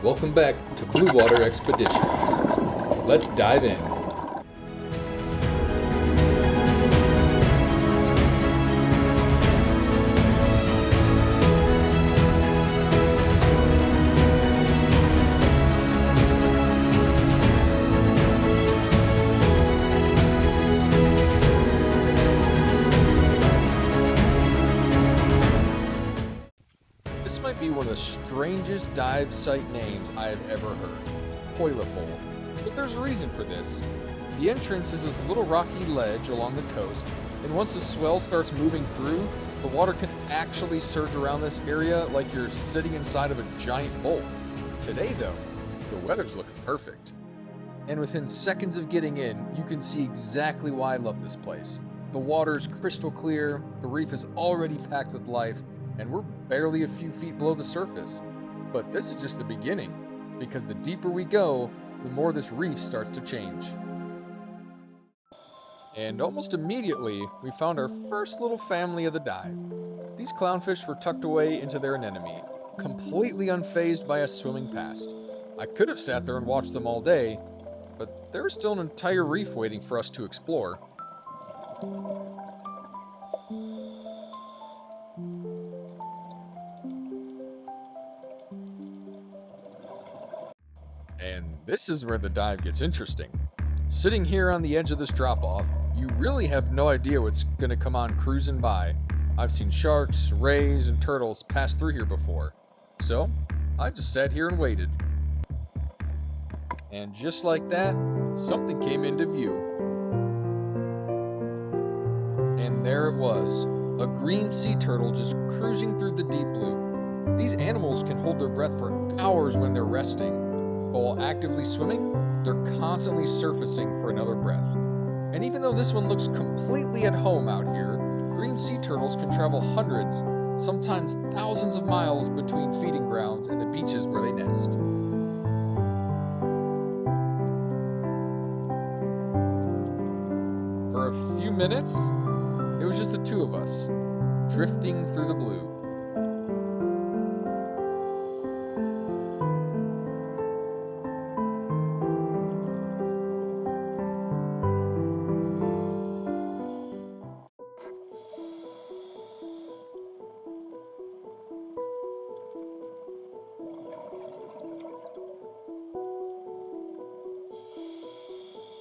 Welcome back to Blue Water Expeditions. Let's dive in. This might be one of the strangest dive site names I have ever heard. Toilet bowl. But there's a reason for this. The entrance is this little rocky ledge along the coast, and once the swell starts moving through, the water can actually surge around this area like you're sitting inside of a giant bowl. Today though, the weather's looking perfect. And within seconds of getting in, you can see exactly why I love this place. The water's crystal clear, the reef is already packed with life, and we're barely a few feet below the surface. But this is just the beginning, because the deeper we go, the more this reef starts to change. And almost immediately, we found our first little family of the dive. These clownfish were tucked away into their anemone, completely unfazed by us swimming past. I could have sat there and watched them all day, but there was still an entire reef waiting for us to explore. And this is where the dive gets interesting. Sitting here on the edge of this drop-off, you really have no idea what's going to come on cruising by. I've seen sharks, rays, and turtles pass through here before. So, I just sat here and waited. And just like that, something came into view. And there it was, a green sea turtle just cruising through the deep blue. These animals can hold their breath for hours when they're resting. But while actively swimming, they're constantly surfacing for another breath. And even though this one looks completely at home out here, green sea turtles can travel hundreds, sometimes thousands of miles between feeding grounds and the beaches where they nest. For a few minutes, it was just the two of us, drifting through the blue.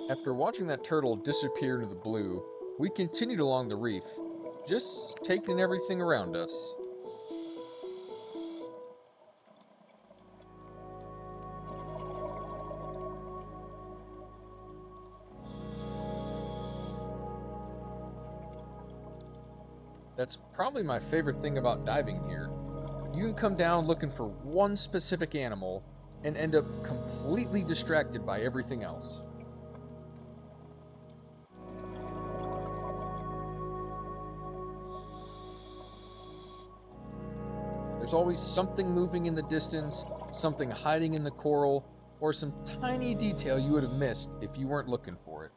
After watching that turtle disappear into the blue, we continued along the reef, just taking in everything around us. That's probably my favorite thing about diving here. You can come down looking for one specific animal and end up completely distracted by everything else. There's always something moving in the distance, something hiding in the coral, or some tiny detail you would have missed if you weren't looking for it.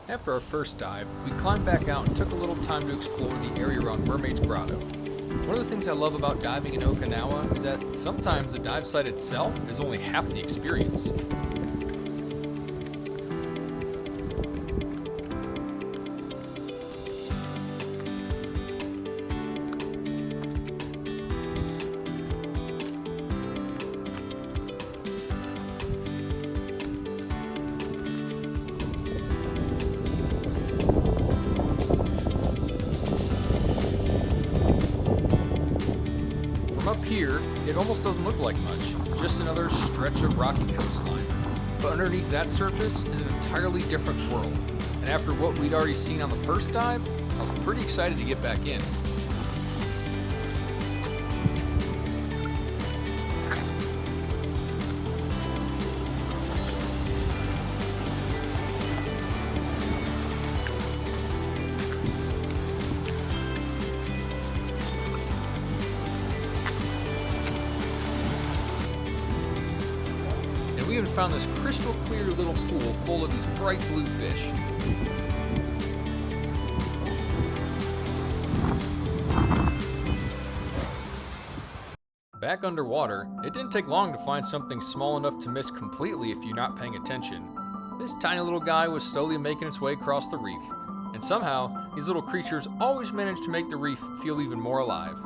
After our first dive, we climbed back out and took a little time to explore the area around Mermaids Grotto. One of the things I love about diving in Okinawa is that sometimes the dive site itself is only half the experience. From up here, it almost doesn't look like much, just another stretch of rocky coastline. But underneath that surface is an entirely different world, and after what we'd already seen on the first dive, I was pretty excited to get back in. We even found this crystal clear little pool full of these bright blue fish. Back underwater, it didn't take long to find something small enough to miss completely if you're not paying attention. This tiny little guy was slowly making its way across the reef, and somehow, these little creatures always managed to make the reef feel even more alive.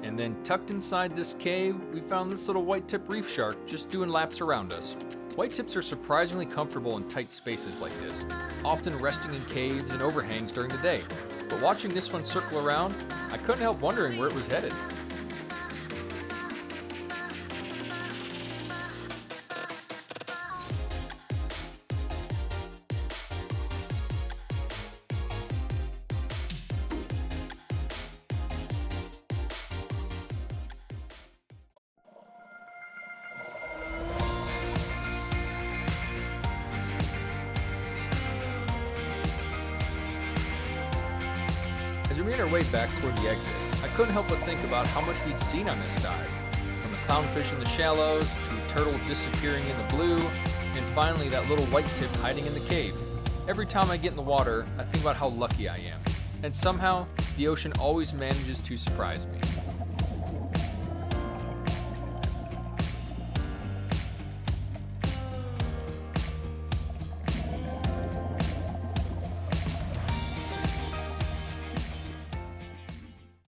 And then tucked inside this cave, we found this little white-tip reef shark just doing laps around us. White tips are surprisingly comfortable in tight spaces like this, often resting in caves and overhangs during the day. But watching this one circle around, I couldn't help wondering where it was headed. As we made our way back toward the exit, I couldn't help but think about how much we'd seen on this dive. From the clownfish in the shallows, to a turtle disappearing in the blue, and finally that little white tip hiding in the cave. Every time I get in the water, I think about how lucky I am. And somehow, the ocean always manages to surprise me.